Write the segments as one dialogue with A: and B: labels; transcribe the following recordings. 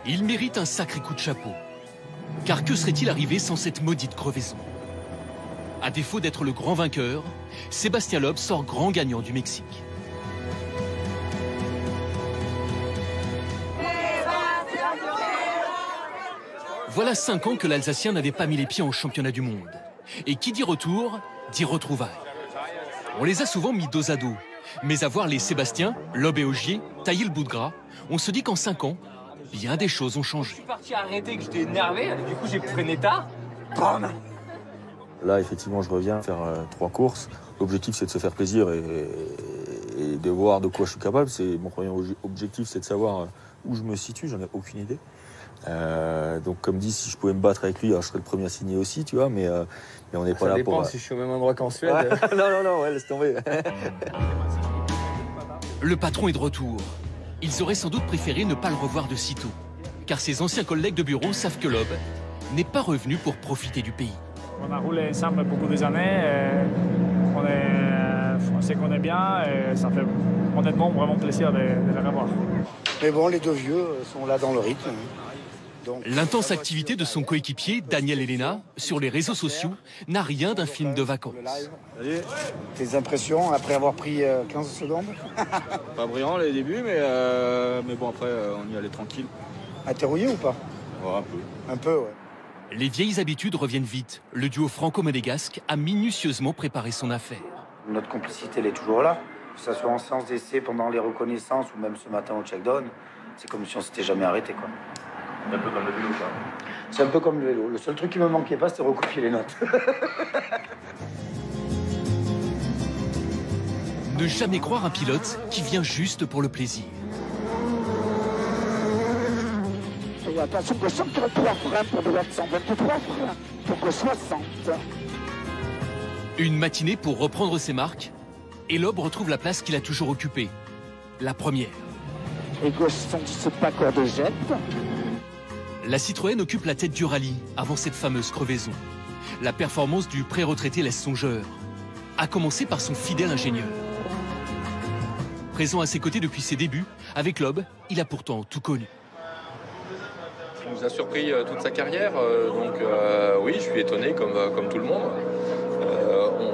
A: Il mérite un sacré coup de chapeau. Car que serait-il arrivé sans cette maudite crevaison? À défaut d'être le grand vainqueur, Sébastien Loeb sort grand gagnant du Mexique. Voilà 5 ans que l'Alsacien n'avait pas mis les pieds en championnat du monde. Et qui dit retour, dit retrouvailles. On les a souvent mis dos à dos. Mais à voir les Sébastien, Loeb et Ogier, tailler le bout de gras, on se dit qu'en 5 ans, bien des choses ont changé.
B: Je suis parti arrêter, que j'étais énervé, du coup j'ai freiné tard. Bam!
C: Là, effectivement, je reviens faire 3 courses. L'objectif, c'est de se faire plaisir et de voir de quoi je suis capable. Mon premier objectif, c'est de savoir où je me situe. J'en ai aucune idée. Donc, comme dit, si je pouvais me battre avec lui, alors, je serais le premier à signer aussi, tu vois. Mais on n'est pas là pour...
B: Ça dépend si je suis au même endroit qu'en Suède.
C: Ouais. Non, ouais, laisse tomber.
A: Le patron est de retour. Ils auraient sans doute préféré ne pas le revoir de sitôt. Car ses anciens collègues de bureau savent que Loeb n'est pas revenu pour profiter du pays.
D: On a roulé ensemble beaucoup des années. On sait qu'on est bien et ça fait honnêtement vraiment plaisir de les revoir.
E: Mais bon, les deux vieux sont là dans le rythme.
A: L'intense activité de son coéquipier, Daniel Elena, sur les réseaux sociaux, n'a rien d'un film de vacances.
E: Tes impressions après avoir pris 15 secondes?
C: Pas brillant les débuts, mais bon, après, on y allait tranquille.
E: Ah, t'es rouillé ou pas?
C: Ouais, un peu.
E: Un peu, ouais.
A: Les vieilles habitudes reviennent vite. Le duo franco-monégasque a minutieusement préparé son affaire.
E: Notre complicité, elle est toujours là. Que ce soit en séance d'essai, pendant les reconnaissances ou même ce matin au check-down, c'est comme si on s'était jamais arrêté, quoi.
C: Un peu comme le vélo, quoi.
E: C'est un peu comme le vélo. Le seul truc qui me manquait pas, c'était recopier les notes.
A: Ne jamais croire un pilote qui vient juste pour le plaisir.
E: Et attention que 133 freins pour de l'autre 123 freins pour que 60.
A: Une matinée pour reprendre ses marques, et Loeb retrouve la place qu'il a toujours occupée, la première.
E: Et gauche sens pas corps de jet.
A: La Citroën occupe la tête du rallye avant cette fameuse crevaison. La performance du pré-retraité laisse songeur, à commencer par son fidèle ingénieur. Présent à ses côtés depuis ses débuts, avec Loeb, il a pourtant tout connu.
F: Il nous a surpris toute sa carrière, donc oui, je suis étonné comme tout le monde.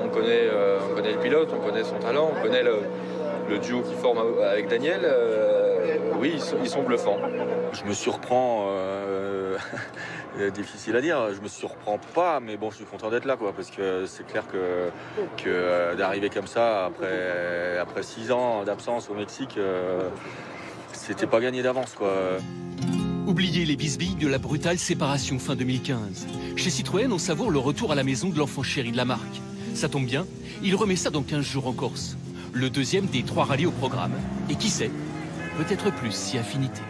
F: On connaît le pilote, on connaît son talent, on connaît le duo qu'il forme avec Daniel. Oui, ils sont bluffants.
C: Je me surprends, difficile à dire, je me surprends pas, mais bon, je suis content d'être là, quoi, parce que c'est clair que d'arriver comme ça, après 6 ans d'absence au Mexique, c'était pas gagné d'avance, quoi.
A: Oubliez les bisbilles de la brutale séparation fin 2015. Chez Citroën, on savoure le retour à la maison de l'enfant chéri de la marque. Ça tombe bien, il remet ça dans 15 jours en Corse. Le deuxième des 3 rallyes au programme. Et qui sait, peut-être plus si affinité.